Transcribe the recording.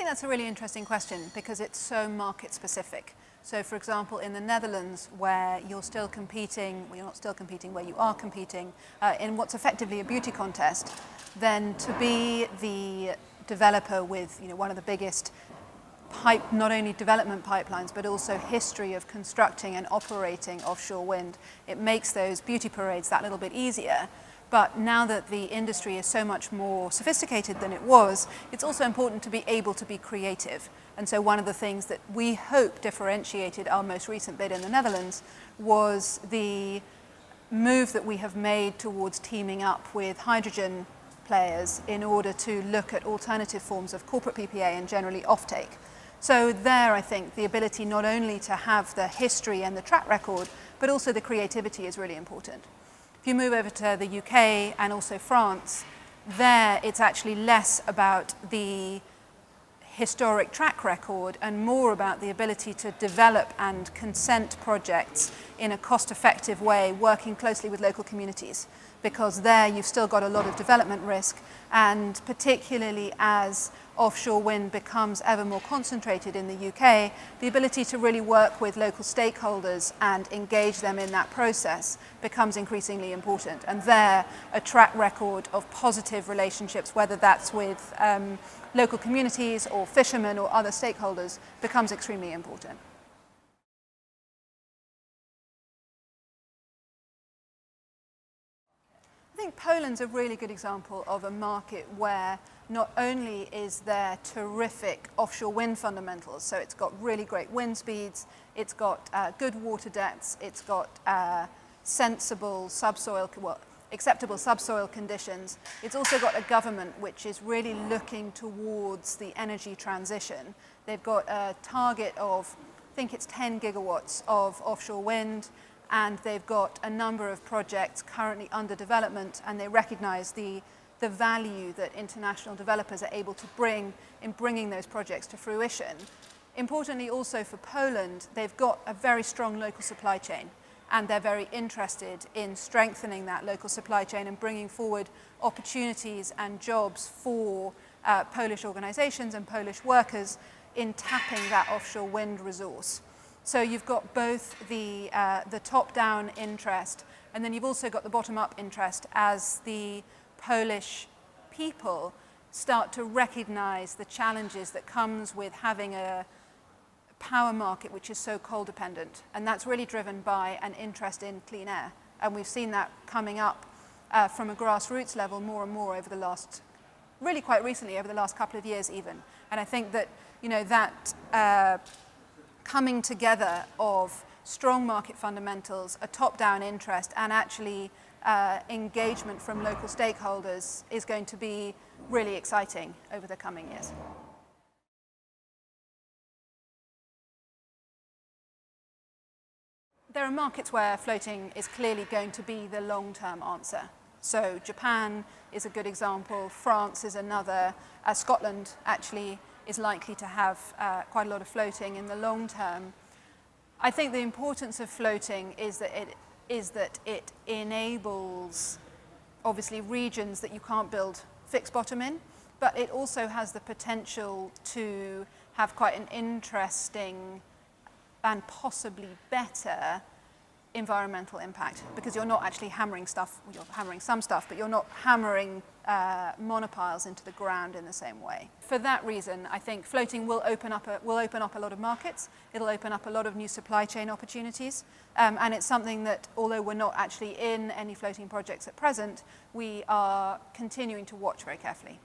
think that's a really interesting question because it's so market specific. So for example, in the Netherlands, where you're still competing, well, you're not still competing, where you are competing in what's effectively a beauty contest, then to be the developer with one of the biggest not only development pipelines, but also history of constructing and operating offshore wind, it makes those beauty parades that little bit easier. But now that the industry is so much more sophisticated than it was, it's also important to be able to be creative. And so one of the things that we hope differentiated our most recent bid in the Netherlands was the move that we have made towards teaming up with hydrogen players in order to look at alternative forms of corporate PPA and generally offtake. So there, I think, the ability not only to have the history and the track record, but also the creativity is really important. If you move over to the UK and also France, there it's actually less about the historic track record and more about the ability to develop and consent projects in a cost-effective way, working closely with local communities. Because there you've still got a lot of development risk, and particularly as offshore wind becomes ever more concentrated in the UK, the ability to really work with local stakeholders and engage them in that process becomes increasingly important. And there, a track record of positive relationships, whether that's with local communities or fishermen or other stakeholders, becomes extremely important. I think Poland's a really good example of a market where not only is there terrific offshore wind fundamentals, so it's got really great wind speeds, it's got good water depths, it's got sensible subsoil, acceptable subsoil conditions. It's also got a government which is really looking towards the energy transition. They've got a target of, I think it's 10 gigawatts of offshore wind, and they've got a number of projects currently under development, and they recognize the value that international developers are able to bring in bringing those projects to fruition. Importantly also for Poland, they've got a very strong local supply chain, and they're very interested in strengthening that local supply chain and bringing forward opportunities and jobs for Polish organizations and Polish workers in tapping that offshore wind resource. So you've got both the top-down interest, and then you've also got the bottom-up interest as the Polish people start to recognize the challenges that comes with having a power market which is so coal-dependent. And that's really driven by an interest in clean air. And we've seen that coming up from a grassroots level more and more over the last, really quite recently, over the last couple of years even. And I think that, that coming together of strong market fundamentals, a top-down interest, and actually engagement from local stakeholders is going to be really exciting over the coming years. There are markets where floating is clearly going to be the long-term answer. So Japan is a good example, France is another, Scotland actually is likely to have quite a lot of floating in the long term. I think the importance of floating is that it enables, obviously, regions that you can't build fixed bottom in, but it also has the potential to have quite an interesting and possibly better environmental impact, because you're not actually hammering stuff, you're hammering some stuff, but you're not hammering monopiles into the ground in the same way. For that reason, I think floating will open up a lot of markets, it'll open up a lot of new supply chain opportunities, and it's something that, although we're not actually in any floating projects at present, we are continuing to watch very carefully.